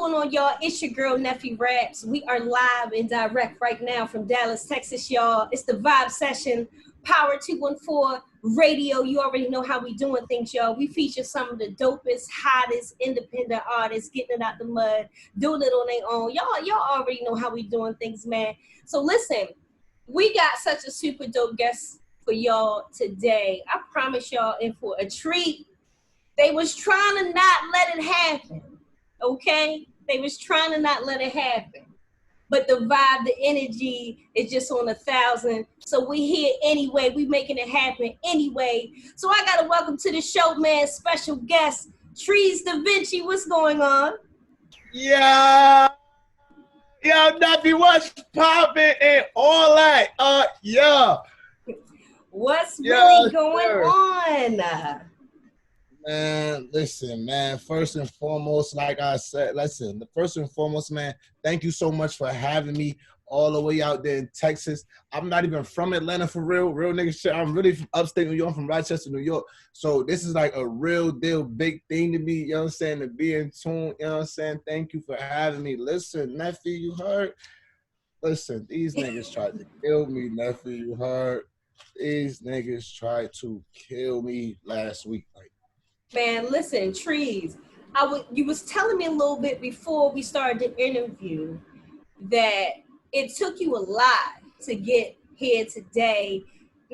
going on, y'all? It's your girl, NeffyRaps. We are live and direct right now from Dallas, Texas, y'all. It's the Vibe Session, Power 214 Radio. You already know how we doing things, y'all. We feature some of the dopest, hottest, independent artists getting it out the mud, doing it on their own. Y'all already know how we doing things, man. So listen, we got such a super dope guest for y'all today. I promise y'all in for a treat. They was trying to not let it happen. Okay, they was trying to not let it happen, but the vibe, the energy is just on 1,000. So we here anyway. We making it happen anyway. So I gotta welcome to the show, man, special guest Treezx Divinci. What's going on? Yeah, yo, Neffy, what's popping and all that? Yeah. What's really going on? Man, listen, man, first and foremost, like I said, first and foremost, man, thank you so much for having me all the way out there in Texas. I'm not even from Atlanta for real nigga shit. I'm really from upstate New York, I'm from Rochester, New York. So this is like a real deal, big thing to me, you know what I'm saying, to be in tune, you know what I'm saying? Thank you for having me. Listen, Neffy, you heard? Listen, these niggas tried to kill me, Neffy, you heard? These niggas tried to kill me last week, like. Man, listen, Treezx, you was telling me a little bit before we started the interview that it took you a lot to get here today.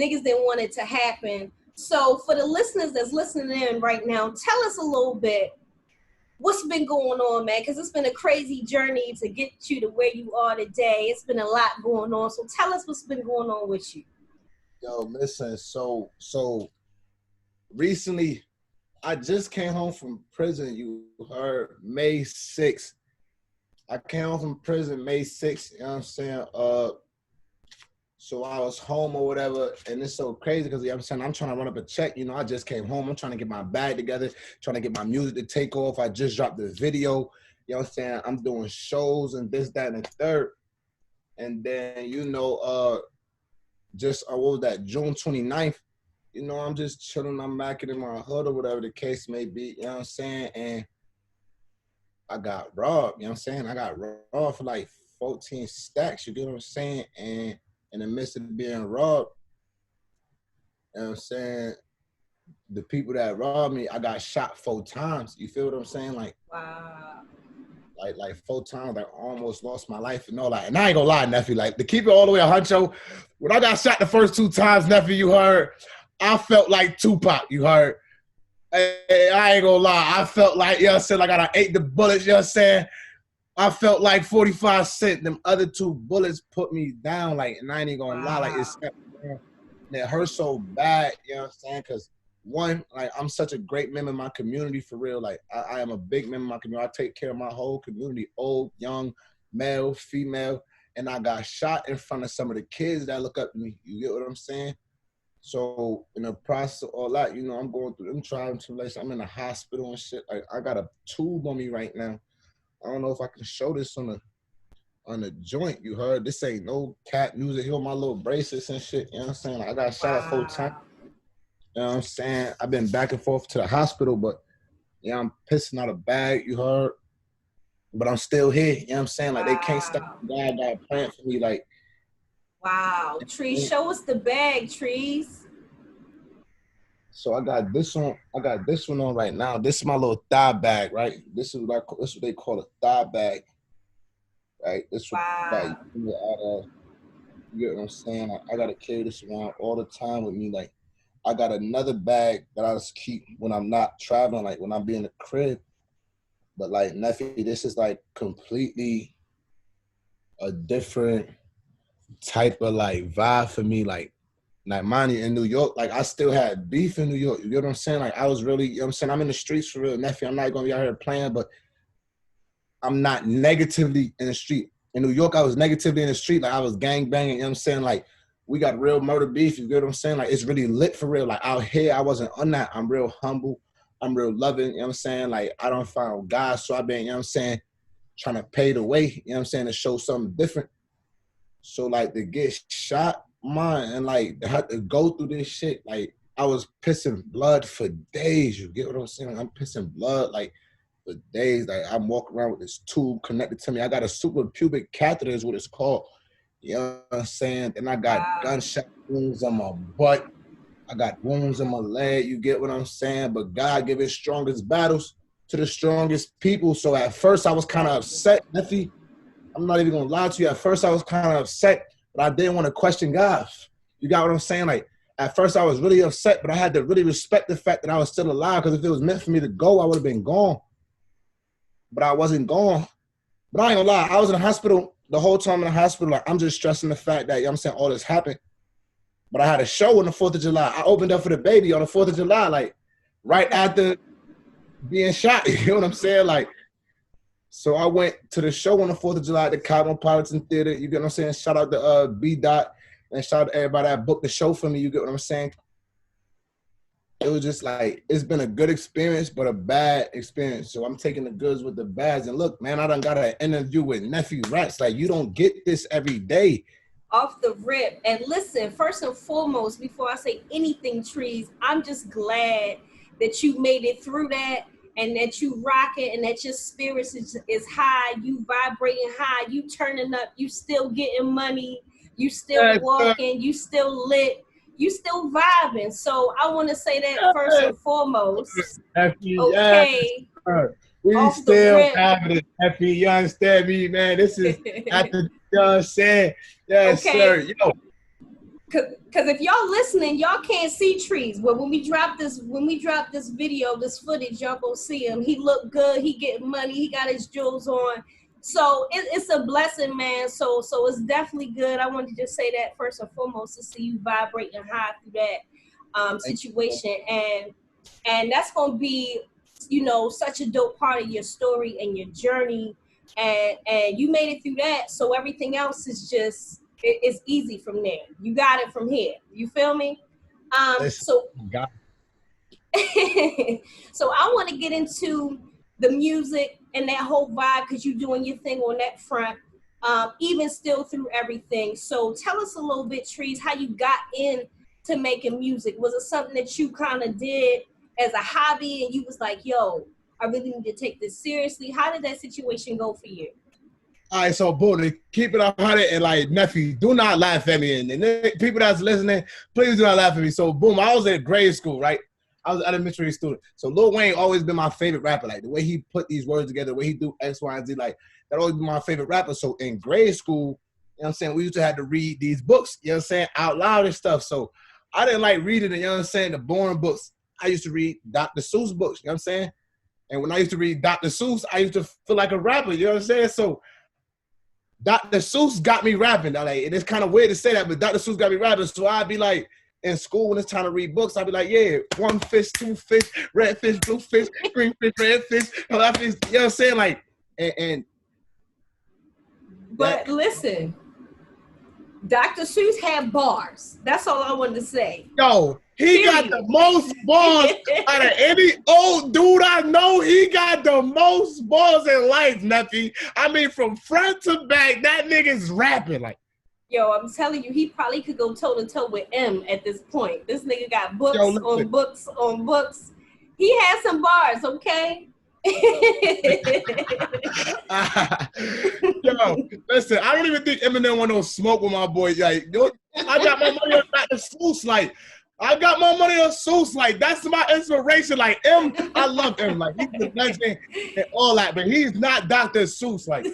Niggas didn't want it to happen. So for the listeners that's listening in right now, tell us a little bit what's been going on, man, because it's been a crazy journey to get you to where you are today. It's been a lot going on. So tell us what's been going on with you. Yo, listen, so recently, I just came home from prison, you heard, May 6th. I came home from prison May 6th, you know what I'm saying? So I was home or whatever, and it's so crazy because, you know what I'm saying, I'm trying to run up a check, you know, I just came home, I'm trying to get my bag together, trying to get my music to take off. I just dropped the video, you know what I'm saying? I'm doing shows and this, that, and the third. And then, you know, what was that, June 29th, you know, I'm just chilling, I'm macking in my hood or whatever the case may be, you know what I'm saying? And I got robbed, you know what I'm saying? I got robbed for like 14 stacks, you get what I'm saying? And in the midst of being robbed, you know what I'm saying? The people that robbed me, I got shot 4 times. You feel what I'm saying? Like, wow. Like 4 times, I almost lost my life and all that. And I ain't gonna lie, Neffy, like to keep it all the way a huncho, when I got shot the first 2 times, Neffy, you heard, I felt like Tupac, you heard. I ain't gonna lie, I felt like, you know what I'm saying, like I ate the bullets, you know what I'm saying? I felt like 45 cents. Them other 2 bullets put me down, like, and I ain't even gonna lie, like it hurt so bad, you know what I'm saying? Because one, like I'm such a great member of my community for real. Like I am a big member of my community. I take care of my whole community, old, young, male, female, and I got shot in front of some of the kids that look up to me. You get what I'm saying? So in the process of all that, you know, I'm going through them trials and tribulations. I'm in the hospital and shit. Like I got a tube on me right now. I don't know if I can show this on the joint. You heard? This ain't no cat music. Here my little bracelets and shit. You know what I'm saying? Like, I got shot 4 times. You know what I'm saying? I've been back and forth to the hospital, but yeah, I'm pissing out a bag. You heard? But I'm still here. You know what I'm saying? Like they can't stop God praying for me. Like. Wow, Treezx, show us the bag, Treezx. So I got this on. I got this one on right now. This is my little thigh bag, right? This is what they call a thigh bag, right? This wow. You get what I'm saying? I gotta carry this around all the time with me. Like I got another bag that I just keep when I'm not traveling, like when I'm being in the crib. But like Neffy, this is like completely a different type of like vibe for me. Like mind you, in New York, like I still had beef in New York. You know what I'm saying? Like I was really, you know what I'm saying? I'm in the streets for real, Neffy. I'm not gonna be out here playing, but I'm not negatively in the street. In New York, I was negatively in the street. Like I was gang banging, you know what I'm saying? Like we got real murder beef, you get what I'm saying? Like it's really lit for real. Like out here, I wasn't on that. I'm real humble. I'm real loving, you know what I'm saying? Like I don't find God, so I've been, you know what I'm saying, trying to pay the way, you know what I'm saying, to show something different. So like to get shot, man, and like had to go through this shit, like I was pissing blood for days. You get what I'm saying? Like, I'm pissing blood, like for days. Like I'm walking around with this tube connected to me. I got a super pubic catheter is what it's called. You know what I'm saying? And I got gunshot wounds on my butt. I got wounds in my leg. You get what I'm saying? But God give his strongest battles to the strongest people. So at first I was kind of upset, Neffy. I'm not even gonna lie to you. At first I was kind of upset, but I didn't want to question God. You got what I'm saying? Like at first I was really upset, but I had to really respect the fact that I was still alive, because if it was meant for me to go, I would have been gone. But I wasn't gone. But I ain't gonna lie, I was in the hospital the whole time in the hospital. Like I'm just stressing the fact that, you know what I'm saying, all this happened. But I had a show on the 4th of July. I opened up for the baby on the 4th of July, like right after being shot. You know what I'm saying? Like, so I went to the show on the 4th of July at the Cosmopolitan Theater. You get what I'm saying? Shout out to B. Dot and shout out to everybody that booked the show for me. You get what I'm saying? It was just like, it's been a good experience, but a bad experience. So I'm taking the goods with the bads. And look, man, I done got an interview with NeffyRaps. Like, you don't get this every day. Off the rip. And listen, first and foremost, before I say anything, Treezx, I'm just glad that you made it through that, and that you rock it, and that your spirits is high, you vibrating high, you turning up, you still getting money, you still walking, you still lit, you still vibing. So I want to say that first and foremost. Okay. We still having it, Neffy. You understand me, man? This is after, you know what I'm saying? Yes, okay. Sir. Yo. Cause if y'all listening, y'all can't see Treezx. But when we drop this video, this footage, y'all gonna see him. He look good. He getting money. He got his jewels on. So it's a blessing, man. So it's definitely good. I wanted to just say that first and foremost, to see you vibrating high through that situation, and that's gonna be, you know, such a dope part of your story and your journey, and you made it through that. So everything else is just. It's easy from there. You got it from here. You feel me? So I want to get into the music and that whole vibe, because you're doing your thing on that front, even still through everything. So tell us a little bit, Treezx, how you got into making music. Was it something that you kind of did as a hobby and you was like, yo, I really need to take this seriously? How did that situation go for you? All right, so boom, to keep it 100, and like, Neffy, do not laugh at me. And people that's listening, please do not laugh at me. So boom, I was in grade school, right? I was an elementary student. So Lil Wayne always been my favorite rapper. Like the way he put these words together, the way he do X, Y, and Z, like that always been my favorite rapper. So in grade school, you know what I'm saying, we used to have to read these books, you know what I'm saying, out loud and stuff. So I didn't like reading, you know what I'm saying, the boring books. I used to read Dr. Seuss books, you know what I'm saying? And when I used to read Dr. Seuss, I used to feel like a rapper, you know what I'm saying? So Dr. Seuss got me rapping. Like, and it's kind of weird to say that, but Dr. Seuss got me rapping. So I'd be like, in school, when it's time to read books, I'd be like, yeah, 1 fish, 2 fish, red fish, blue fish, green fish, red fish, black fish. You know what I'm saying? Like, but listen, Dr. Seuss had bars. That's all I wanted to say. Yo, he got the most bars out of any old dude I know. He got the most bars in life, Neffy. I mean, from front to back, that nigga's rapping. Like, yo, I'm telling you, he probably could go toe to toe with M at this point. This nigga got books on books on books. He had some bars, okay? Yo, listen, I don't even think Eminem want no smoke with my boy. Like, yo, I got my money on Dr. Seuss. Like, I got my money on Seuss. Like, that's my inspiration. Like, M, I love him. Like, he's the legend and all that, but he's not Dr. Seuss. Like,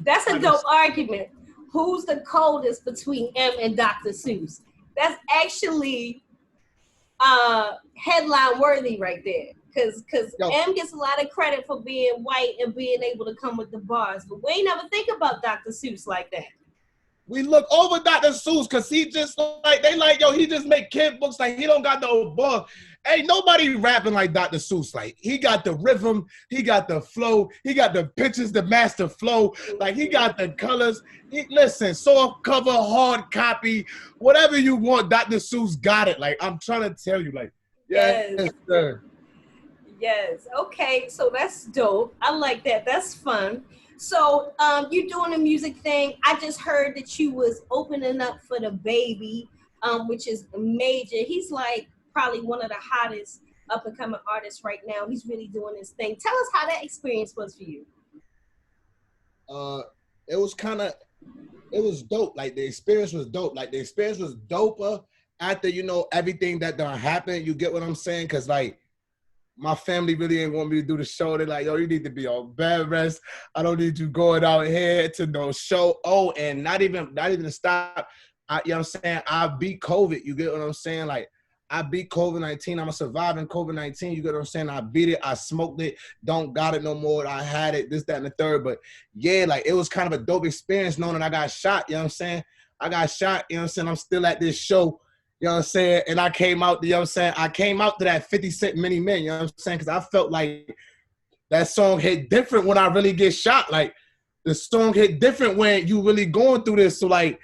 that's a dope argument. Who's the coldest between M and Dr. Seuss? That's actually headline worthy right there. Because M gets a lot of credit for being white and being able to come with the bars. But we ain't never think about Dr. Seuss like that. We look over Dr. Seuss because he just like, they like, yo, he just make kid books. Like, he don't got no bar. Ain't nobody rapping like Dr. Seuss. Like, he got the rhythm, he got the flow, he got the pictures, the master flow. Like, he got the colors. Listen, soft cover, hard copy, whatever you want, Dr. Seuss got it. Like, I'm trying to tell you, like, yes, sir. Yes. Okay. So that's dope. I like that. That's fun. So you're doing a music thing. I just heard that you was opening up for the baby, which is major. He's like probably one of the hottest up and coming artist right now. He's really doing his thing. Tell us how that experience was for you. It was kind of, it was dope. Like the experience was dope. Like the experience was doper after, you know, everything that done happened. You get what I'm saying? Cause like my family really ain't want me to do the show. They're like, yo, you need to be on bed rest. I don't need you going out here to no show. Oh, and not even to stop. You know what I'm saying? I beat COVID. You get what I'm saying? Like I beat COVID-19. I'm a surviving COVID-19. You get what I'm saying? I beat it. I smoked it. Don't got it no more. I had it, this, that, and the third. But yeah, like it was kind of a dope experience knowing that I got shot. You know what I'm saying? I got shot. You know what I'm saying? I'm still at this show. You know what I'm saying? And I came out, you know what I'm saying? I came out to that 50 Cent Many Men, you know what I'm saying? Because I felt like that song hit different when I really get shot. Like, the song hit different when you really going through this. So, like,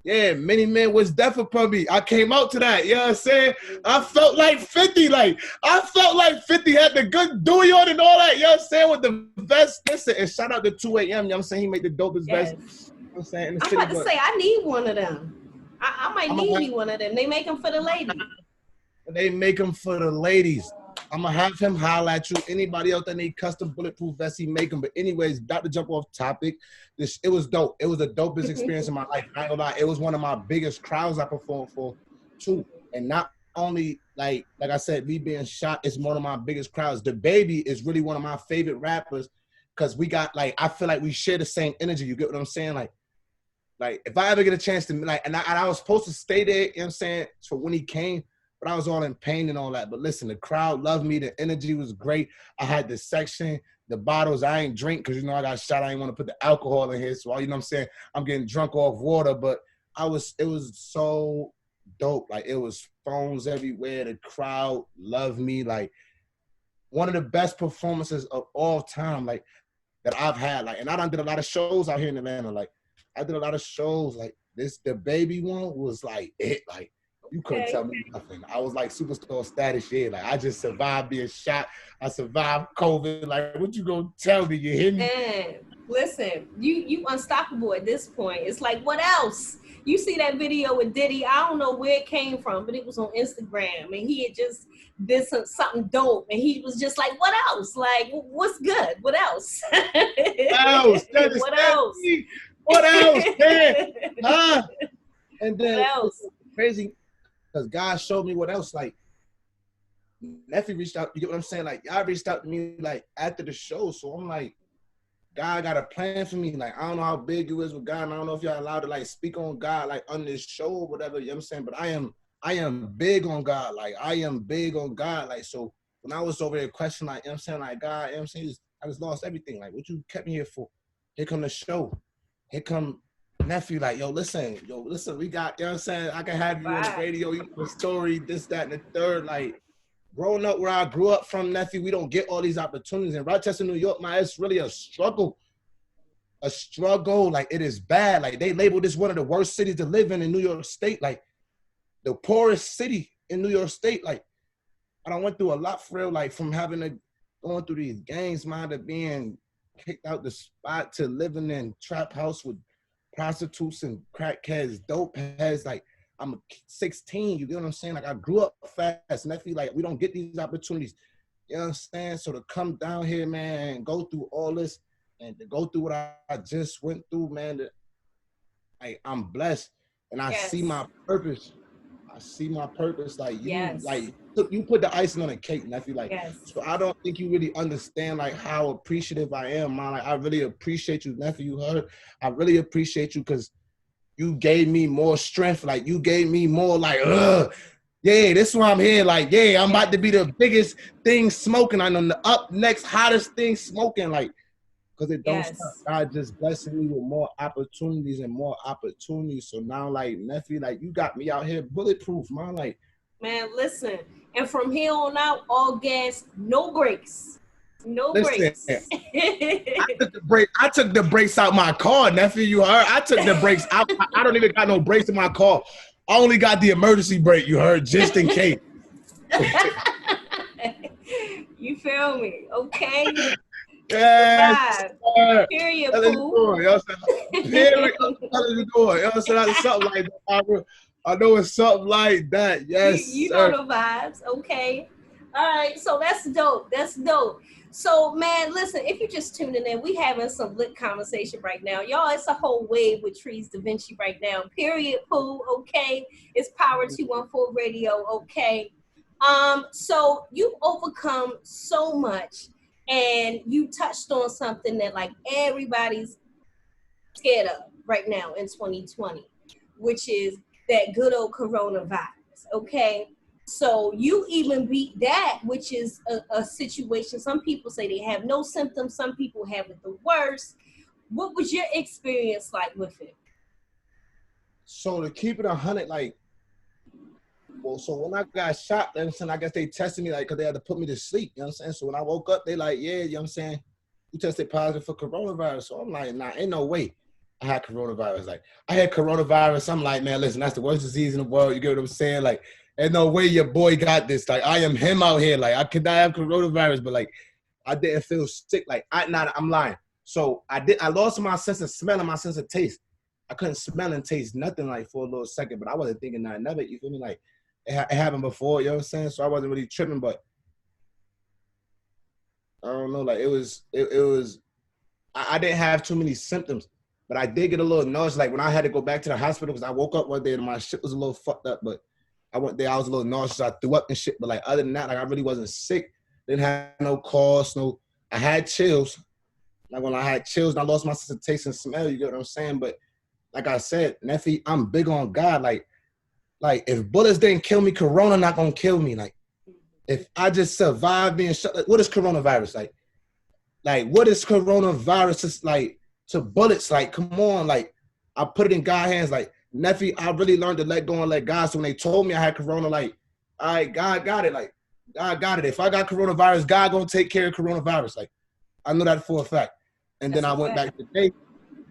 yeah, Many Men was definitely me. I came out to that, you know what I'm saying? I felt like 50, like, I felt like 50 had the good Dewey on and all that, you know what I'm saying? With the vest. Listen, and shout out to 2 a.m., you know what I'm saying? He made the dopest vest, you know what I'm saying? In the city, about to say, I need one of them. I might need me one of them. They make them for the ladies. They make them for the ladies. I'm going to have him holler at you. Anybody else that need custom bulletproof vests, he make them. But anyways, not to jump off topic, it was dope. It was the dopest experience in my life. I ain't gonna lie. It was one of my biggest crowds I performed for, too. And not only, like I said, me being shot is one of my biggest crowds. The Baby is really one of my favorite rappers because we got, like, I feel like we share the same energy. You get what I'm saying? Like, if I ever get a chance to, like, and I was supposed to stay there, you know what I'm saying, for when he came, but I was all in pain and all that. But listen, the crowd loved me. The energy was great. I had the section, the bottles. I ain't drink because, you know, I got shot. I ain't want to put the alcohol in here. So, you know what I'm saying, I'm getting drunk off water. But it was so dope. Like, it was phones everywhere. The crowd loved me. Like, one of the best performances of all time, like, that I've had. Like, and I done did a lot of shows out here in Atlanta. Like, I did a lot of shows. Like, the Baby one was like it. Like, you couldn't tell me nothing. I was like superstar status. Yeah, like I just survived being shot. I survived COVID. Like, what you gonna tell me? You hear me? Man, listen, you unstoppable at this point. It's like, what else? You see that video with Diddy? I don't know where it came from, but it was on Instagram, and he had just did something dope, and he was just like, "What else? Like, what's good? What else? What else? What else? What else, man? Huh? And then it's crazy because God showed me what else. Like, Neffy reached out. You get what I'm saying? Like, y'all reached out to me like after the show, so I'm like, God got a plan for me. Like, I don't know how big you is with God, and I don't know if y'all allowed to like speak on God like on this show or whatever. You know what I'm saying? But I am big on God. Like, I am big on God. Like, so when I was over there questioning, like, you know what I'm saying, like, God, you know what I'm saying, I just lost everything. Like, what you kept me here for? Here come the show. Here come Nephew, like, yo, listen, we got, you know what I'm saying, I can have you on the radio, you know, the story, this, that, and the third. Like, growing up where I grew up from, Nephew, we don't get all these opportunities. In Rochester, New York, man, it's really a struggle. Like, it is bad. Like, they labeled this one of the worst cities to live in New York State, like, the poorest city in New York State. Like, I done went through a lot for real, like, from going through these gangs, man, to being kicked out the spot to living in trap house with prostitutes and crackheads, dope heads. Like, I'm 16, you get what I'm saying? Like, I grew up fast, Nephew. Like, we don't get these opportunities, you know what I'm saying? So to come down here, man, and go through all this and to go through what I just went through, man, I'm blessed and I see my purpose. I see my purpose. Like, you put the icing on the cake, Nephew. Like, so I don't think you really understand like how appreciative I am, man. Like, I really appreciate you, Nephew. You heard? I really appreciate you because you gave me more strength. Like, you gave me more like, yeah, this is why I'm here. Like, yeah, I'm about to be the biggest thing smoking. I'm the up next hottest thing smoking. Like, because it don't stop. God just blessing me with more opportunities and more opportunities. So now, like, Nephew, like, you got me out here bulletproof, man. Like, man, listen. And from here on out, all gas, no brakes. No brakes. I took the brakes out my car, Nephew. You heard? I took the brakes out. I don't even got no brakes in my car. I only got the emergency brake, you heard, just in case. You feel me? Okay. Yes. Period, Pooh. Period. Something like that. I know it's something like that. Yes, you know the vibes. Okay. All right, so that's dope. That's dope. So, man, listen, if you're just tuning in, we having some lit conversation right now. Y'all, it's a whole wave with Treezx Divinci right now. Period, poo, okay? It's Power 214 Radio, okay? So you've overcome so much, and you touched on something that like everybody's scared of right now in 2020, which is that good old coronavirus, okay? So you even beat that, which is a situation. Some people say they have no symptoms. Some people have it the worst. What was your experience like with it? So to keep it 100, like, well, so when I got shot, you know what I'm saying, I guess they tested me, like, because they had to put me to sleep, you know what I'm saying? So when I woke up, they like, yeah, you know what I'm saying, you tested positive for coronavirus. So I'm like, nah, ain't no way I had coronavirus. Like, I had coronavirus. I'm like, man, listen, that's the worst disease in the world. You get what I'm saying? Like, ain't no way your boy got this. Like, I am him out here. Like, I could not have coronavirus, but, like, I didn't feel sick. Like, I'm lying. So I lost my sense of smell and my sense of taste. I couldn't smell and taste nothing, like, for a little second, but I wasn't thinking nothing of it. You feel me? Like, it happened before, you know what I'm saying? So I wasn't really tripping, but I don't know, like, I didn't have too many symptoms, but I did get a little nauseous. Like, when I had to go back to the hospital, because I woke up one day and my shit was a little fucked up, but I went there, I was a little nauseous, I threw up and shit, but, like, other than that, like, I really wasn't sick. Didn't have no coughs, I had chills. Like, when I had chills and I lost my sense of taste and smell, you get what I'm saying? But like I said, Neffy, I'm big on God. Like, if bullets didn't kill me, corona not gonna kill me. Like, if I just survived being shot, like, what is coronavirus? Like, what is coronavirus like to bullets? Like, come on, like, I put it in God's hands. Like, Neffy, I really learned to let go and let God. So when they told me I had corona, like, all right, God got it. Like, God got it. If I got coronavirus, God gonna take care of coronavirus. Like, I know that for a fact. And then I went back today.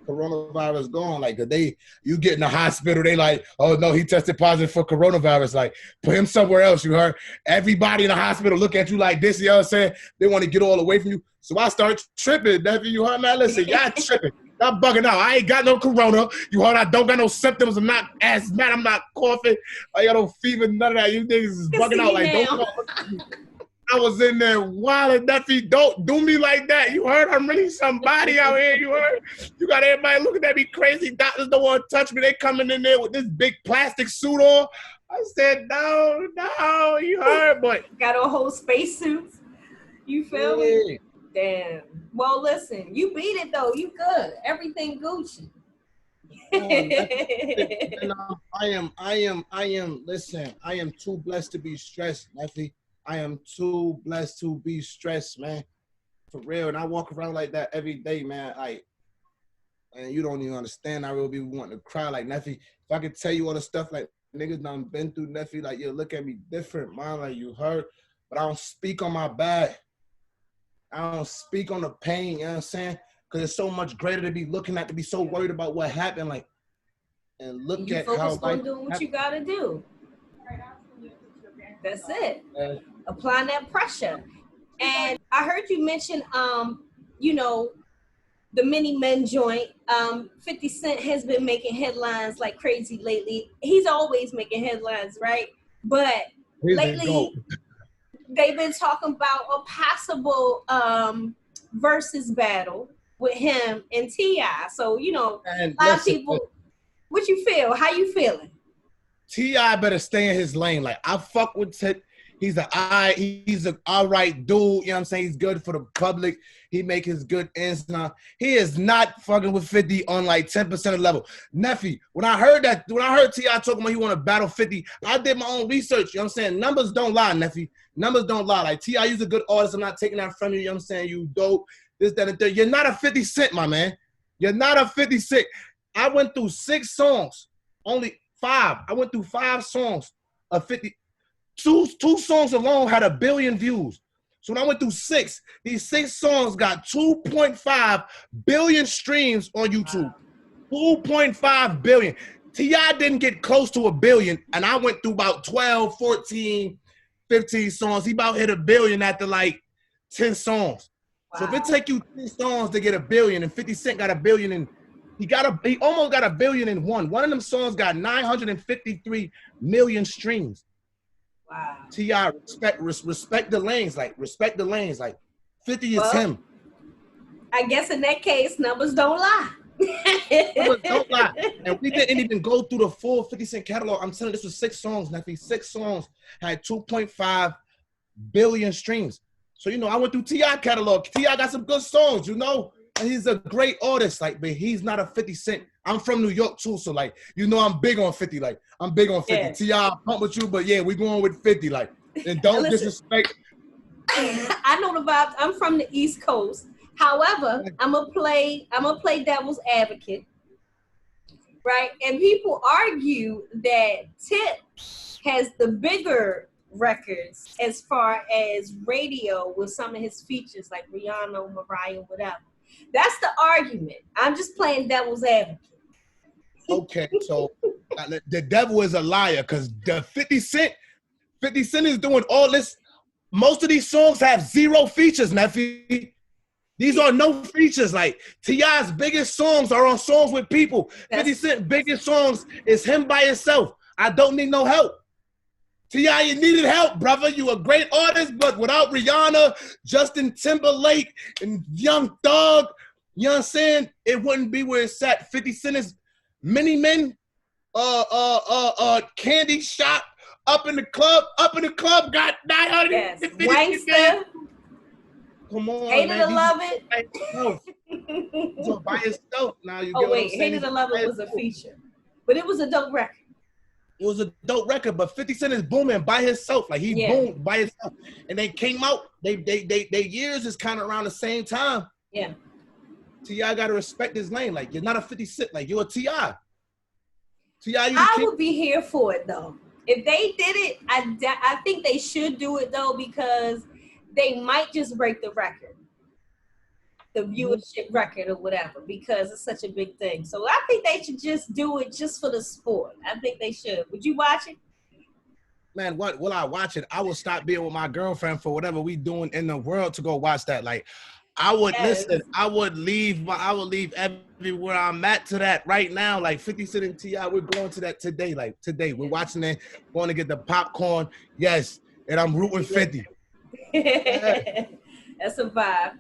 Coronavirus gone. Like, the day you get in the hospital, they like, oh no, he tested positive for coronavirus. Like, put him somewhere else. You heard? Everybody in the hospital look at you like this. You know what I'm saying? They want to get all away from you. So I start tripping. Nephew, you heard, man? Listen, y'all tripping. Y'all bugging out. I ain't got no corona. You heard? I don't got no symptoms. I'm not asthmatic. I'm not coughing. I got no fever. None of that. You niggas is bugging out. Like, don't come. I was in there wilding, Neffy. Don't do me like that. You heard? I'm really somebody out here. You heard? You got everybody looking at me crazy. Doctors don't want to touch me. They coming in there with this big plastic suit on. I said, no, you heard? But got a whole spacesuit. You feel me? Damn. Well, listen, you beat it though. You good. Everything Gucci. Listen, I am too blessed to be stressed, Neffy. I am too blessed to be stressed, man. For real. And I walk around like that every day, man. Like, and you don't even understand. I really be wanting to cry. Like, Neffy, if I could tell you all the stuff like niggas done been through, Neffy, like, you look at me different, man. Like, you hurt. But I don't speak on my bad. I don't speak on the pain, you know what I'm saying? Because it's so much greater to be looking at, to be so worried about what happened. Like, and look you at focus how on like doing what you gotta do. That's it. Applying that pressure. And I heard you mention, you know, the Mini Men joint. 50 Cent has been making headlines like crazy lately. He's always making headlines, right? But lately, they've been talking about a possible versus battle with him and T.I. So, you know, a lot of people, what you feel? How you feeling? T.I. better stay in his lane. Like, I fuck with Ted. He's an all right dude. You know what I'm saying? He's good for the public. He make his good ends. He is not fucking with 50 on like 10% of the level. Neffy, when I heard T.I. talking about he want to battle 50, I did my own research. You know what I'm saying? Numbers don't lie, Neffy. Numbers don't lie. Like, T.I., you's a good artist. I'm not taking that from you. You know what I'm saying? You dope. This, that, and that. You're not a 50 Cent, my man. You're not a 50 Cent. I went through 6 songs. Only 5. I went through 5 songs of 50. Two songs alone had 1 billion views. So when I went through 6, these 6 songs got 2.5 billion streams on YouTube. 2.5 billion. T.I. didn't get close to 1 billion, and I went through about 12, 14, 15 songs. He about hit 1 billion after like 10 songs. Wow. So if it take you 10 songs to get 1 billion, and 50 Cent got 1 billion, and he almost got 1 billion in one. One of them songs got 953 million streams. Wow. T.I. respect the lanes, like respect the lanes. Like 50 is him. I guess in that case, numbers don't lie. Numbers don't lie. And we didn't even go through the full 50 Cent catalog. I'm telling you, this was 6 songs, Neffy. 6 songs had 2.5 billion streams. So, you know, I went through T.I. catalog. T.I. got some good songs, you know. And he's a great artist, like, but he's not a 50 Cent. I'm from New York too, so like, you know, I'm big on 50. Like, I'm big on 50. Yeah. T.I. pump with you, but yeah, we going with 50. Like, and don't disrespect. I know the vibes. I'm from the East Coast. However, I'm gonna play devil's advocate, right? And people argue that Tip has the bigger records as far as radio with some of his features, like Rihanna, Mariah, whatever. That's the argument. I'm just playing devil's advocate. Okay, so the devil is a liar because the 50 Cent is doing all this. Most of these songs have 0 features, Neffy. These are no features. Like T.I.'s biggest songs are on songs with people. 50 Cent biggest songs is him by himself. I don't need no help. T.I., you needed help, brother. You a great artist, but without Rihanna, Justin Timberlake, and Young Thug, you know what I'm saying? It wouldn't be where it's at. 50 Cent is Mini Men, Candy Shop, Up in the Club, got 900. Yes, Wankster. Come on, Hated man. to Love It. So by yourself now. You oh wait, Hated to Love It was a feature, but it was a dope record. It was a dope record, but 50 Cent is booming by himself. Like he boomed by himself, and they came out. They years is kind of around the same time. Yeah. T.I. gotta respect his lane. Like you're not a 50 Cent. Like you're a T.I. I would be here for it though. If they did it, I think they should do it though, because they might just break the record, the viewership record or whatever, because it's such a big thing. So I think they should just do it just for the sport. I think they should. Would you watch it? Man, what will I watch it? I will stop being with my girlfriend for whatever we doing in the world to go watch that. Like, I would listen. I would leave everywhere I'm at to that right now. Like 50 Cent and T.I., we're going to that today. Like today, we're watching it. Going to get the popcorn. Yes, and I'm rooting 50. That's a vibe.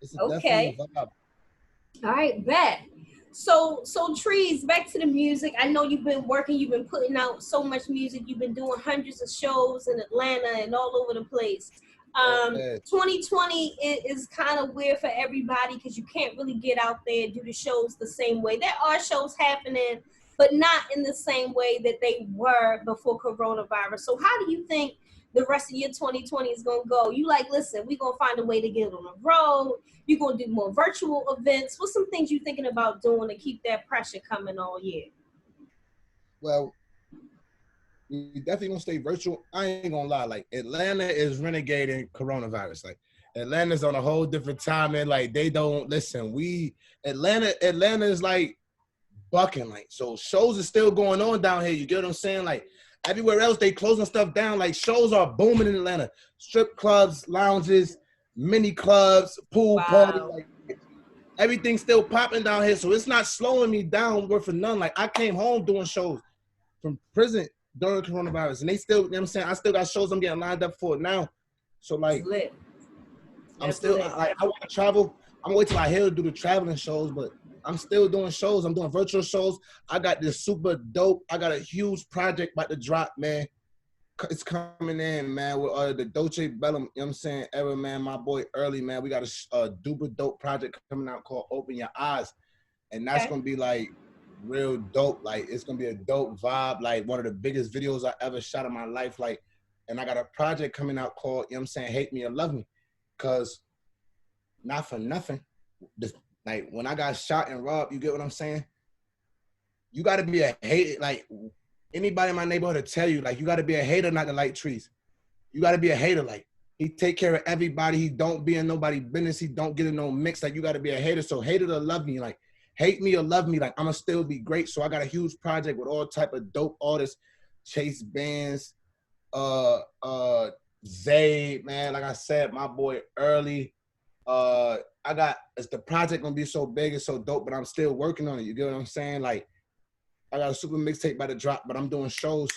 It's definitely a vibe. All right, bet. So Treezx, back to the music. I know you've been working, you've been putting out so much music, you've been doing hundreds of shows in Atlanta and all over the place. 2020 is kind of weird for everybody because you can't really get out there and do the shows the same way. There are shows happening, but not in the same way that they were before coronavirus. So how do you think the rest of your 2020 is going to go? You like, listen, we're going to find a way to get on the road. You're going to do more virtual events. What's some things you're thinking about doing to keep that pressure coming all year? Well, we definitely going to stay virtual. I ain't going to lie. Like, Atlanta is renegading coronavirus. Like, Atlanta's on a whole different time. And, like, they don't, listen, Atlanta is, like, bucking. Like, so shows are still going on down here. You get what I'm saying? Like, everywhere else, they closing stuff down. Like, shows are booming in Atlanta. Strip clubs, lounges, mini clubs, pool parties. Like, everything's still popping down here. So it's not slowing me down worth for none. Like, I came home doing shows from prison during coronavirus. And they still, you know what I'm saying? I still got shows I'm getting lined up for now. So, like, I'm still, like, I want to travel. I'm waiting till I hear to do the traveling shows, but I'm still doing shows. I'm doing virtual shows. I got this super dope. I got a huge project about to drop, man. It's coming in, man, with the Dolce Bellum, you know what I'm saying, era, man. My boy Early, man. We got a duper dope project coming out called Open Your Eyes. And that's going to be, like, real dope. Like, it's going to be a dope vibe. Like, one of the biggest videos I ever shot in my life. Like, and I got a project coming out called, you know what I'm saying, Hate Me or Love Me. Because, not for nothing, like, when I got shot and robbed, you get what I'm saying? You got to be a hater. Like, anybody in my neighborhood will tell you, like, you got to be a hater not to like Treezx. You got to be a hater. Like, he take care of everybody. He don't be in nobody's business. He don't get in no mix. Like, you got to be a hater. So, hater to love me. Like, hate me or love me. Like, I'm going to still be great. So, I got a huge project with all type of dope artists. Chase Bands, Zay, man. Like I said, my boy Early. The project gonna be so big and so dope, but I'm still working on it. You get what I'm saying? Like, I got a super mixtape by the drop, but I'm doing shows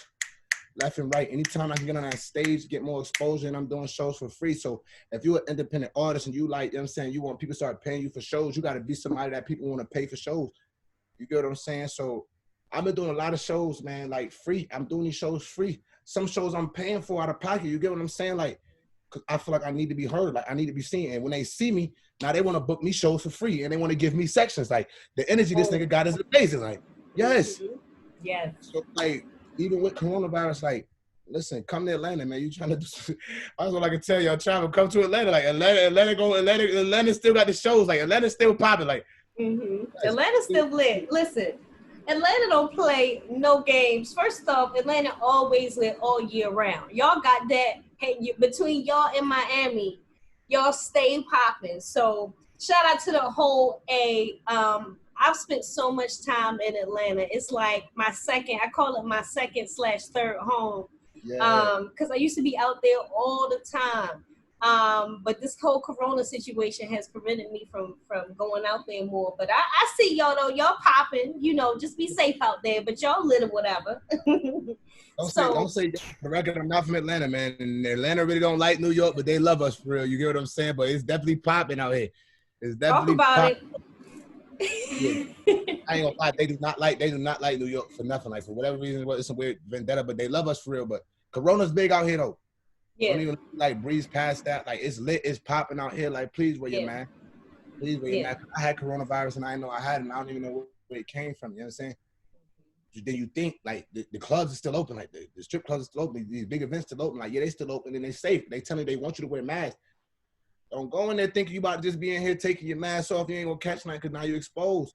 left and right. Anytime I can get on that stage, get more exposure, and I'm doing shows for free. So if you're an independent artist and you like, you know what I'm saying, you want people to start paying you for shows, you got to be somebody that people want to pay for shows. You get what I'm saying? So I've been doing a lot of shows, man, like free. I'm doing these shows free. Some shows I'm paying for out of pocket. You get what I'm saying? Like, cause I feel like I need to be heard. Like I need to be seen. And when they see me, now they want to book me shows for free and they want to give me sections. Like the energy this nigga got is amazing. Like, yes. Yes. So like, even with coronavirus, like, listen, come to Atlanta, man. You trying to do, that's what I can tell y'all. Travel, come to Atlanta. Like Atlanta still got the shows. Like Atlanta's still popping. Like, Atlanta's still lit. Listen, Atlanta don't play no games. First off, Atlanta always lit all year round. Y'all got that. Hey, between y'all and Miami, y'all stay popping. So shout out to the whole A. I've spent so much time in Atlanta. It's like my second, I call it my second/third home. Because I used to be out there all the time. But this whole corona situation has prevented me from going out there more. But I see y'all though, y'all popping, you know, just be safe out there, but y'all lit or whatever. Don't say the record. I'm not from Atlanta, man. And Atlanta really don't like New York, but they love us for real. You get what I'm saying? But it's definitely popping out here. It's definitely talk about popping. Yeah. I ain't gonna lie, they do not like New York for nothing. Like for whatever reason, it's some weird vendetta, but they love us for real. But Corona's big out here though. Yeah. Don't even like breeze past that. Like it's lit, it's popping out here. Like please wear your mask. Please wear your mask. I had coronavirus and I didn't know I had it and I don't even know where it came from. You know what I'm saying? Then you think like the clubs are still open, like the strip clubs are still open, these big events still open. Like yeah, they still open and they safe. They tell me they want you to wear masks. Don't go in there thinking you about to just be in here taking your mask off. You ain't gonna catch nothing because now you're exposed.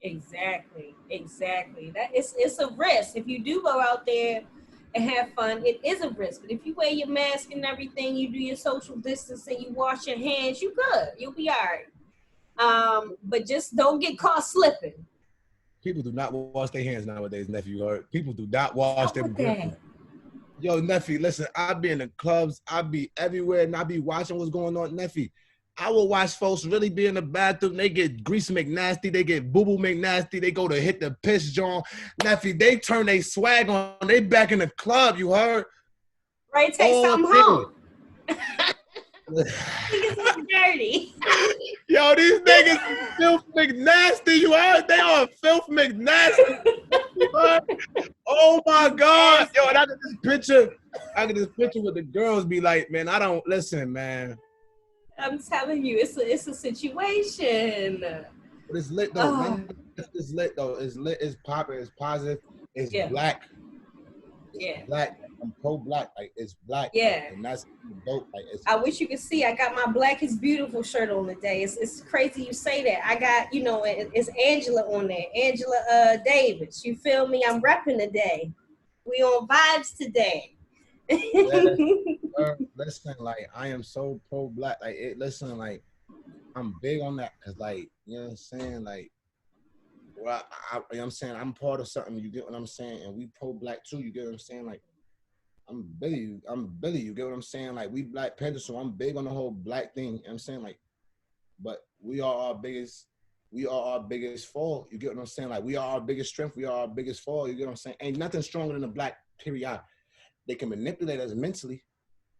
Exactly. That it's a risk. If you do go out there and have fun, it is a risk. But if you wear your mask and everything, you do your social distancing, you wash your hands, you good. You'll be all right. But just don't get caught slipping. People do not wash their hands nowadays, nephew. Heard? People do not wash their hands. Yo, nephew, listen, I be in the clubs, I be everywhere, and I be watching what's going on, nephew. I will watch folks really be in the bathroom. They get grease McNasty, they get boo-boo McNasty, they go to hit the piss John. Nephew, they turn they swag on, they back in the club, you heard? Right, take something home. Niggas is dirty. Yo, these niggas filth McNasty, you heard? They are filth McNasty. Oh my God. Yo, and I get this picture with the girls be like, man, I don't listen, man. I'm telling you, it's a situation. But it's lit though, man. It's lit though. It's lit, it's popping, it's positive, it's black. It's black. I'm pro-black, like it's black. Yeah. And that's dope. Like I wish you could see. I got my Black is Beautiful shirt on today. It's crazy you say that. I got, you know, it's Angela on there. Angela Davis. You feel me? I'm repping today. We on vibes today. Listen, like I am so pro-black. Like listen, like I'm big on that because, like, you know what I'm saying, like. Well, you know what I'm saying? I'm part of something, you get what I'm saying? And we pro-black too, you get what I'm saying? Like, I'm Billy, you get what I'm saying? Like, we Black Panther, so I'm big on the whole black thing, you know what I'm saying? Like, but we are our biggest fall, you get what I'm saying? Like, we are our biggest strength, we are our biggest fall, you get what I'm saying? Ain't nothing stronger than a black, period. They can manipulate us mentally,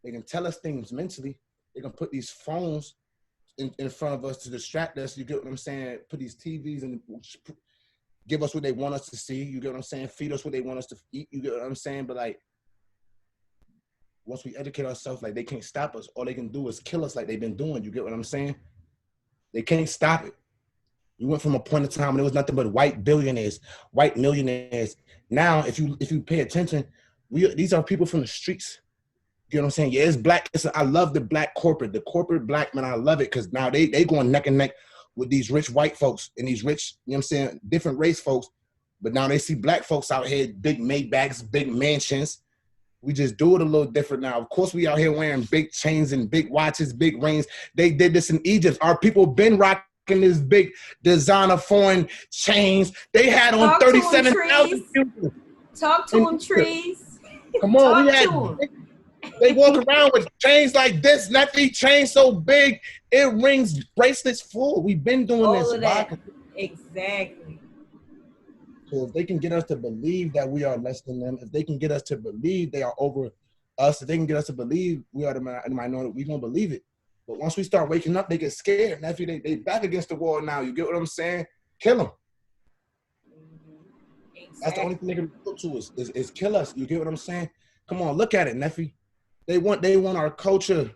they can tell us things mentally, they can put these phones in front of us to distract us, you get what I'm saying? Put these TVs and give us what they want us to see, you get what I'm saying? Feed us what they want us to eat, you get what I'm saying? But like, once we educate ourselves, like they can't stop us. All they can do is kill us like they've been doing, you get what I'm saying? They can't stop it. We went from a point in time when there was nothing but white billionaires, white millionaires. Now, if you pay attention, these are people from the streets. You know what I'm saying? Yeah, it's black. I love the black corporate, the corporate black, man, I love it because now they going neck and neck with these rich white folks and these rich, you know what I'm saying, different race folks. But now they see black folks out here, big Maybachs, big mansions. We just do it a little different now. Of course, we out here wearing big chains and big watches, big rings. They did this in Egypt. Our people been rocking this big designer foreign chains. They had on 37,000 people. Talk to them, Treezx. Come on, they walk around with chains like this, Neffy, chains so big, it rings bracelets full. We've been doing all this. Of that. Exactly. So if they can get us to believe that we are less than them, if they can get us to believe they are over us, if they can get us to believe we are the minority, we're going to believe it. But once we start waking up, they get scared. Nephew, they back against the wall now. You get what I'm saying? Kill them. Exactly. That's the only thing they can do to us is kill us. You get what I'm saying? Come on, look at it, nephew. They want our culture.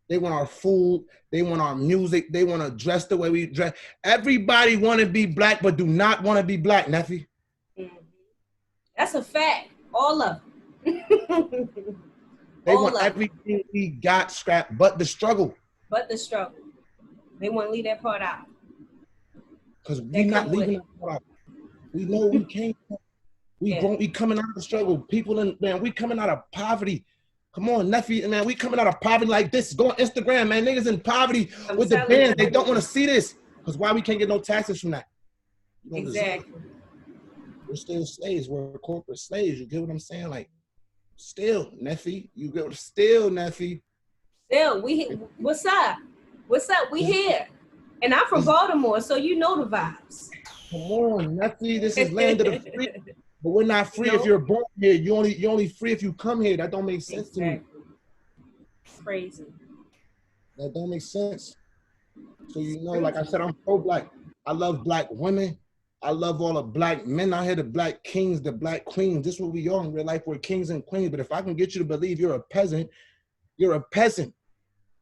They want our food. They want our music. They want to dress the way we dress. Everybody want to be black, but do not want to be black, nephew. That's a fact. All of them. They want everything we got scrapped, but the struggle. But the struggle. They want to leave that part out. Because we're not leaving that part out. We know we came from. We coming out of the struggle. People we coming out of poverty. Come on, nephew, man, we coming out of poverty like this. Go on Instagram, man. Niggas in poverty with the bands. They don't want to see this. Because why we can't get no taxes from that? Exactly. We're still slaves. We're corporate slaves. You get what I'm saying? Like, still, nephew. You get still, nephew. Still, what's up? What's up? We here. And I'm from Baltimore, so you know the vibes. Come on, nephew. This is land of the free. But we're not free if you're born here. You're only free if you come here. That don't make sense to me. Crazy. That don't make sense. So like I said, I'm pro-black. I love black women. I love all the black men out here, the black kings, the black queens. This is what we are in real life. We're kings and queens. But if I can get you to believe you're a peasant, you're a peasant.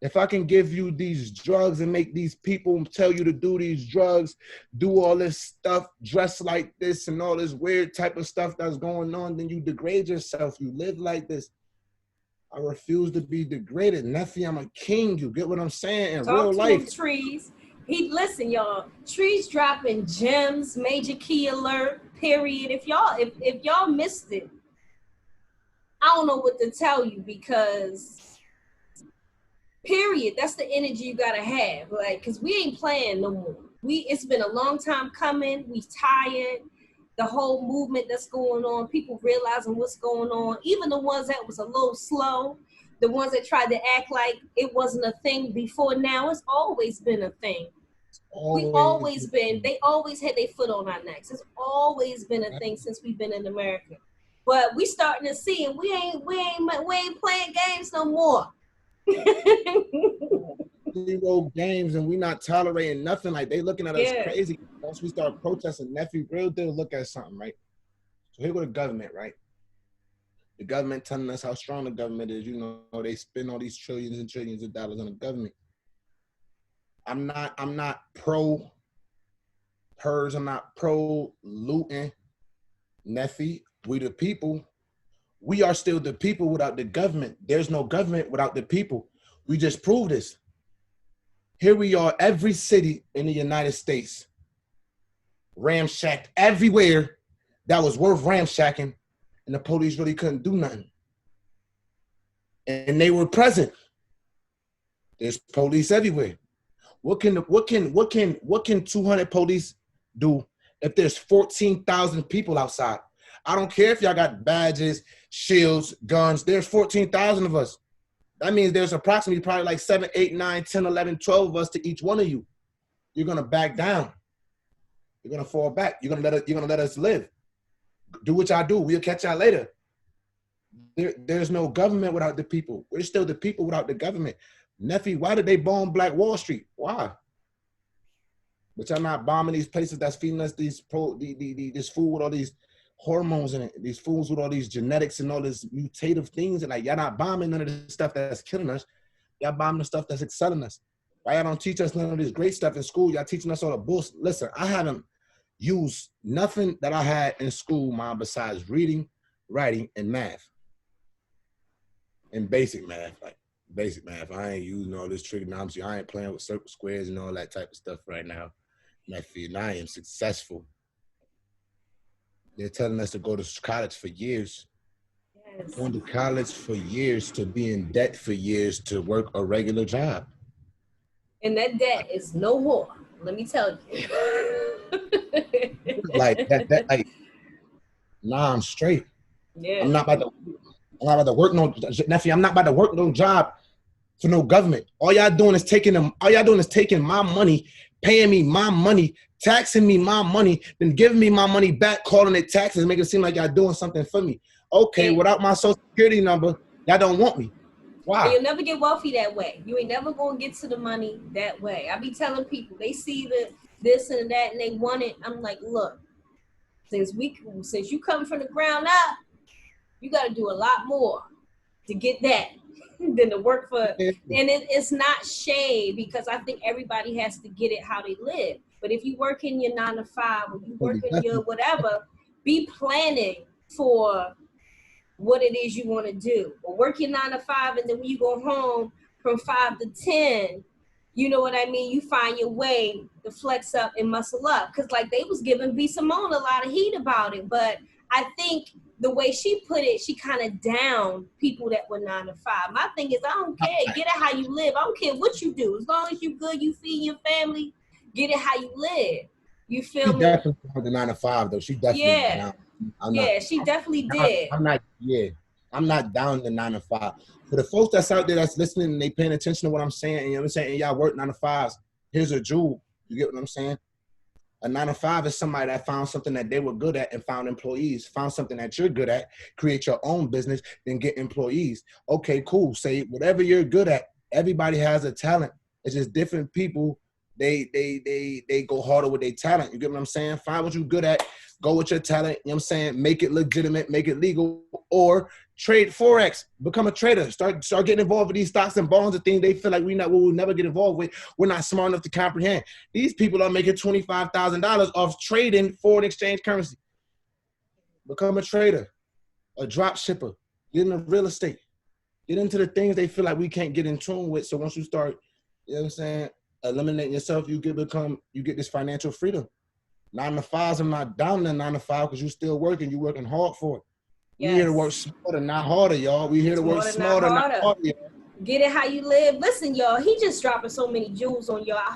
If I can give you these drugs and make these people tell you to do these drugs, do all this stuff, dress like this and all this weird type of stuff that's going on, then you degrade yourself. You live like this. I refuse to be degraded. Nephew, I'm a king. You get what I'm saying? In real life. Treezx. Listen, y'all. Treezx dropping gems, major key alert, period. If y'all missed it, I don't know what to tell you because... period. That's the energy you gotta have, like, cause we ain't playing no more. It's been a long time coming. We tired. The whole movement that's going on, people realizing what's going on. Even the ones that was a little slow, the ones that tried to act like it wasn't a thing before. Now it's always been a thing. They always had their foot on our necks. It's always been a thing since we've been in America. But we starting to see, and we ain't playing games no more. 0 games, and we not tolerating nothing. Like, they looking at us crazy. Once we start protesting, nephew, real deal, look at something, right? So here go the government, right? The government telling us how strong the government is. They spend all these trillions and trillions of dollars on the government. I'm not pro purge. I'm not pro looting, nephew. We the people. We are still the people without the government. There's no government without the people. We just proved this. Here we are, every city in the United States, ramshacked everywhere that was worth ramshacking, and the police really couldn't do nothing. And they were present. There's police everywhere. What can 200 police do if there's 14,000 people outside? I don't care if y'all got badges, shields, guns. There's 14,000 of us. That means there's approximately probably like 7, 8, 9, 10, 11, 12 of us to each one of you. You're going to back down. You're going to fall back. You're going to let us live. Do what y'all do. We'll catch y'all later. There's no government without the people. We're still the people without the government. Nephew, why did they bomb Black Wall Street? Why? But y'all not bombing these places that's feeding us this food with all these hormones in it, these foods with all these genetics and all these mutative things, and like, y'all not bombing none of the stuff that's killing us. Y'all bombing the stuff that's excelling us. Why y'all don't teach us none of this great stuff in school? Y'all teaching us all the bullshit. Listen, I haven't used nothing that I had in school, Mom, besides reading, writing, and math. And basic math, like basic math. I ain't using all this trigonometry. I ain't playing with circle squares and all that type of stuff right now. And I am successful. They're telling us to go to college for years. Yes. Going to college for years, to be in debt for years, to work a regular job. And that debt is no more. Let me tell you. Like that. Like, nah, I'm straight. Yeah. I'm not about to work no nephew. I'm not about to work no job for no government. All y'all doing is taking my money, paying me my money, taxing me my money, then giving me my money back, calling it taxes, making it seem like y'all doing something for me. Okay, without my social security number, y'all don't want me. Why? And you'll never get wealthy that way. You ain't never gonna get to the money that way. I be telling people, they see this and that and they want it. I'm like, look, since you come from the ground up, you got to do a lot more to get that than to work for. And it's not shade, because I think everybody has to get it how they live. But if you work in your 9 to 5 or you work in your whatever, be planning for what it is you want to do. Or work your 9 to 5, and then when you go home from 5 to 10, you know what I mean? You find your way to flex up and muscle up. Because like they was giving V. Simone a lot of heat about it. But I think the way she put it, she kind of downed people that were 9 to 5. My thing is, I don't care. Get it how you live. I don't care what you do. As long as you good, you feed your family, get it how you live. You feel me? She definitely the 9 to 5 though. She definitely she definitely did. I'm not down to 9 to 5. For the folks that's out there that's listening and they paying attention to what I'm saying, and you know what I'm saying, and y'all work 9 to 5s, here's a jewel. You get what I'm saying? A 9 to 5 is somebody that found something that they were good at and found employees. Found something that you're good at, create your own business, then get employees. Okay, cool. Say whatever you're good at. Everybody has a talent. It's just different people. They go harder with their talent. You get what I'm saying? Find what you're good at. Go with your talent. You know what I'm saying? Make it legitimate. Make it legal. Or trade Forex. Become a trader. Start getting involved with these stocks and bonds and things they feel like we will never get involved with. We're not smart enough to comprehend. These people are making $25,000 off trading foreign exchange currency. Become a trader. A drop shipper. Get into real estate. Get into the things they feel like we can't get in tune with. So once you start, you know what I'm saying, eliminating yourself, you get this financial freedom. 9 to 5s, I'm not down to 9 to 5 because you're still working. You're working hard for it. Yes. We here to work smarter, not harder, y'all. We here to work smarter, not harder. Get it how you live. Listen, y'all, he just dropping so many jewels on y'all. I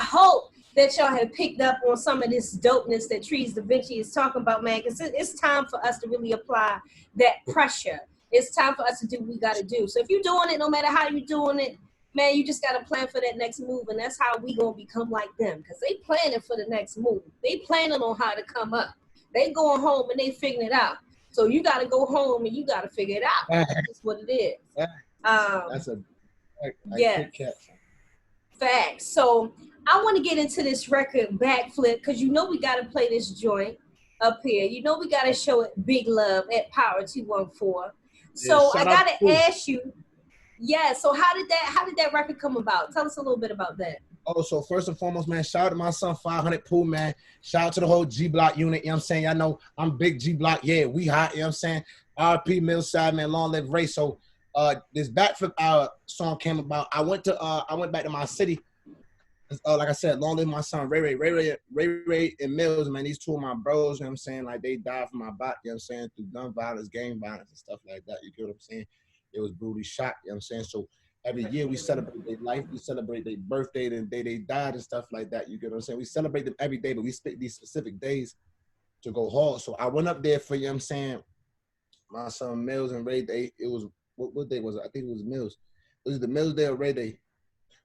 hope that y'all have picked up on some of this dopeness that Treezx Divinci is talking about, man, because it's time for us to really apply that pressure. It's time for us to do what we got to do. So if you're doing it, no matter how you're doing it, man, you just got to plan for that next move, and that's how we going to become like them, because they planning for the next move. They planning on how to come up. They going home, and they figuring it out. So you got to go home, and you got to figure it out. That's what it is. That's a facts. So I want to get into this record, Backflip, because you know we got to play this joint up here. You know we got to show it big love at Power 214. So I got to ask you, so how did that record come about? Tell us a little bit about that. Oh, so first and foremost, man, shout out to my son 500 Pooh, man. Shout out to the whole G Block unit, you know what I'm saying? Y'all know I'm big G Block. Yeah, we hot, you know what I'm saying? RP Millside, man, long live Ray. So this Backflip song came about. I went back to my city. Like I said, long live my son Ray and Mills, man. These two of my bros, you know what I'm saying? Like they died from my back, you know what I'm saying? Through gun violence, gang violence, and stuff like that. You get what I'm saying? It was brutally shot, you know what I'm saying? So every year we celebrate their life, we celebrate their birthday, the day they died and stuff like that. You get what I'm saying? We celebrate them every day, but we pick these specific days to go hard. So I went up there for, you know what I'm saying, my son Mills and Ray Day. It was, what day was it? I think it was Mills. It was the Mills Day or Ray Day.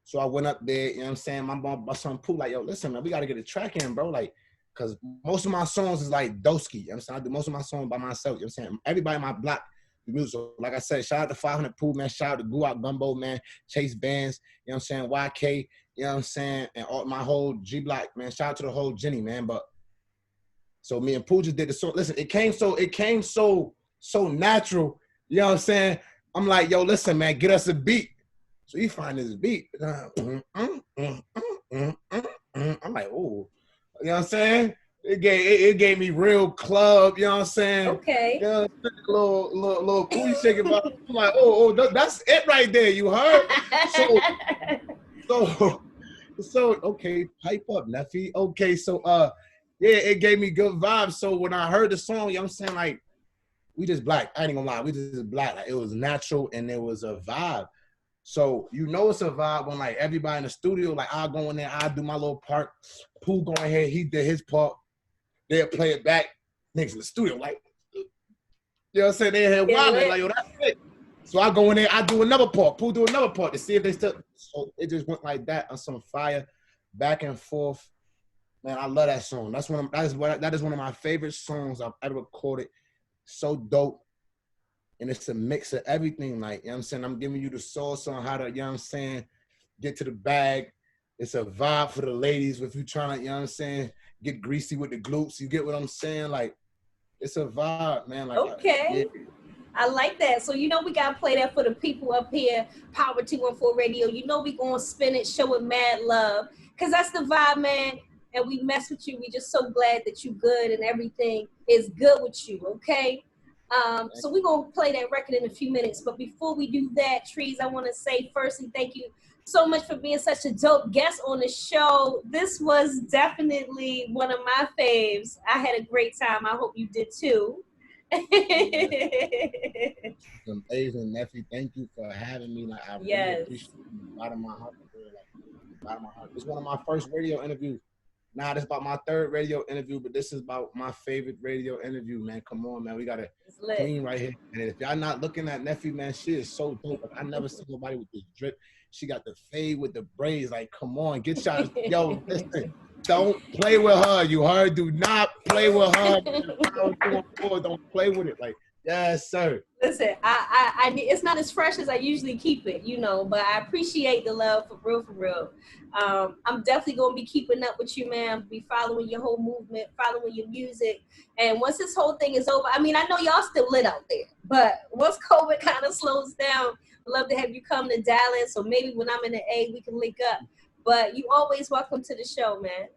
So I went up there, you know what I'm saying? My son Pooh, like, yo, listen, man, we got to get a track in, bro. Like, because most of my songs is like Doski. You know what I'm saying? I do most of my songs by myself. You know what I'm saying? Everybody in my block, music. So like I said, shout out to 500 Pooh, man. Shout out to Go Out Gumbo, man. Chase Bands, you know what I'm saying? YK, you know what I'm saying? And all my whole G Block, man. Shout out to the whole Jenny, man. But so me and Pooh just did the song. Listen, it came so natural. You know what I'm saying? I'm like, yo, listen, man, get us a beat. So he find this beat. I'm like, oh, you know what I'm saying? It gave me real club, you know what I'm saying? Okay. You know, little booty shaking. I'm like, oh, that's it right there. You heard? So okay, pipe up, Neffy. Okay, so yeah, it gave me good vibes. So when I heard the song, you know what I'm saying, like, we just black. I ain't gonna lie, we just black. Like, it was natural and it was a vibe. So you know it's a vibe when like everybody in the studio, like I'll go in there, I'll do my little part. Pooh go ahead, he did his part. They'll play it back. Niggas in the studio, like, you know what I'm saying? They had wilding, like, yo, that's it. So I go in there, I do another part. Pooh do another part to see if they still. So it just went like that on some fire. Back and Forth. Man, I love that song. That is one of my favorite songs I've ever recorded. So dope. And it's a mix of everything. Like, you know what I'm saying? I'm giving you the sauce on how to, you know what I'm saying, get to the bag. It's a vibe for the ladies if you trying to, you know what I'm saying, get greasy with the glutes. You get what I'm saying? Like, it's a vibe, man. Like, Okay. yeah. I like that. So, you know, we got to play that for the people up here, Power 214 Radio. You know, we going to spin it, show it mad love. Because that's the vibe, man. And we mess with you. We just so glad that you good and everything is good with you, okay? So we're going to play that record in a few minutes. But before we do that, Treez, I want to say firstly, thank you so much for being such a dope guest on the show. This was definitely one of my faves. I had a great time. I hope you did too. Amazing, Neffy. Thank you for having me. Like, I really appreciate it from the bottom of my heart. Bottom of my heart. It's one of my first radio interviews. Nah, this is about my third radio interview, but this is about my favorite radio interview, man. Come on, man. We got a queen right here. And if y'all not looking at Neffy, man, she is so dope. Like, I never seen nobody with this drip. She got the fade with the braids. Like, come on, get y'all. Yo, listen. Don't play with her. You heard? Do not play with her. Don't play with it. Like, yes, sir. Listen, I it's not as fresh as I usually keep it, you know, but I appreciate the love for real, for real. I'm definitely gonna be keeping up with you, man. Be following your whole movement, following your music, and once this whole thing is over, I mean, I know y'all still lit out there, but once COVID kind of slows down, I'd love to have you come to Dallas, or maybe when I'm in the A, we can link up. But you always welcome to the show, man.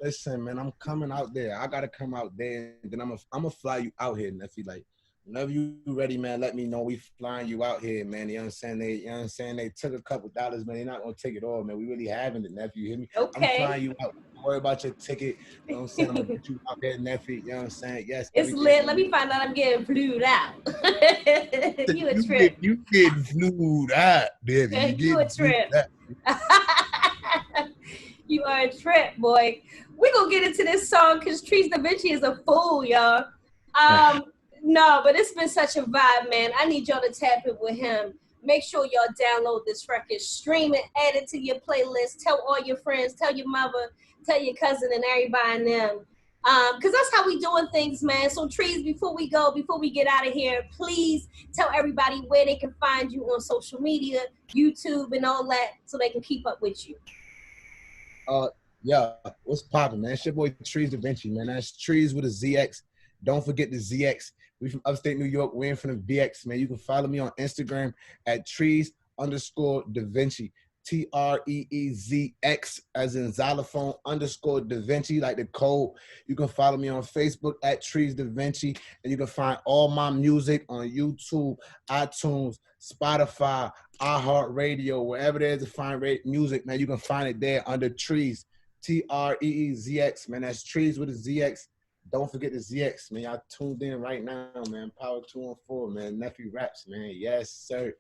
Listen, man, I'm coming out there. I gotta come out there, and then I'm gonna fly you out here, Neffy. Like, whenever you ready, man, let me know. We flying you out here, man. You know what I'm saying? You know what I'm saying? They took a couple dollars, man. They're not gonna take it all, man. We really having it, Neffy. You hear me? Okay. I'm flying you out. Don't worry about your ticket. You know what I'm saying? I'm gonna get you out there, Neffy. You know what I'm saying? Yes. It's lit. Let me find out I'm getting flued out. You a trip. You getting flued out, baby. You a trip. You are a trip, boy. We're going to get into this song because Treezx Divinci is a fool, y'all. No, but it's been such a vibe, man. I need y'all to tap in with him. Make sure y'all download this record, stream it, add it to your playlist, tell all your friends, tell your mother, tell your cousin and everybody and them. Because that's how we doing things, man. So, Treezx, before we get out of here, please tell everybody where they can find you on social media, YouTube, and all that, so they can keep up with you. Yeah, what's poppin', man? It's your boy Treezx Divinci, man. That's Treezx with a ZX. Don't forget the ZX. We from upstate New York. We ain't from the VX, man. You can follow me on Instagram at Treezx_Divinci. TREEZX as in xylophone _Divinci, like the code. You can follow me on Facebook at Treezx Divinci, and you can find all my music on YouTube, iTunes, Spotify, iHeartRadio, wherever there's to find music, man. You can find it there under Treezx, TREEZX, man. That's Treezx with a ZX. Don't forget the ZX, man. Y'all tuned in right now, man. Power 214, man. NeffyRaps, man. Yes, sir.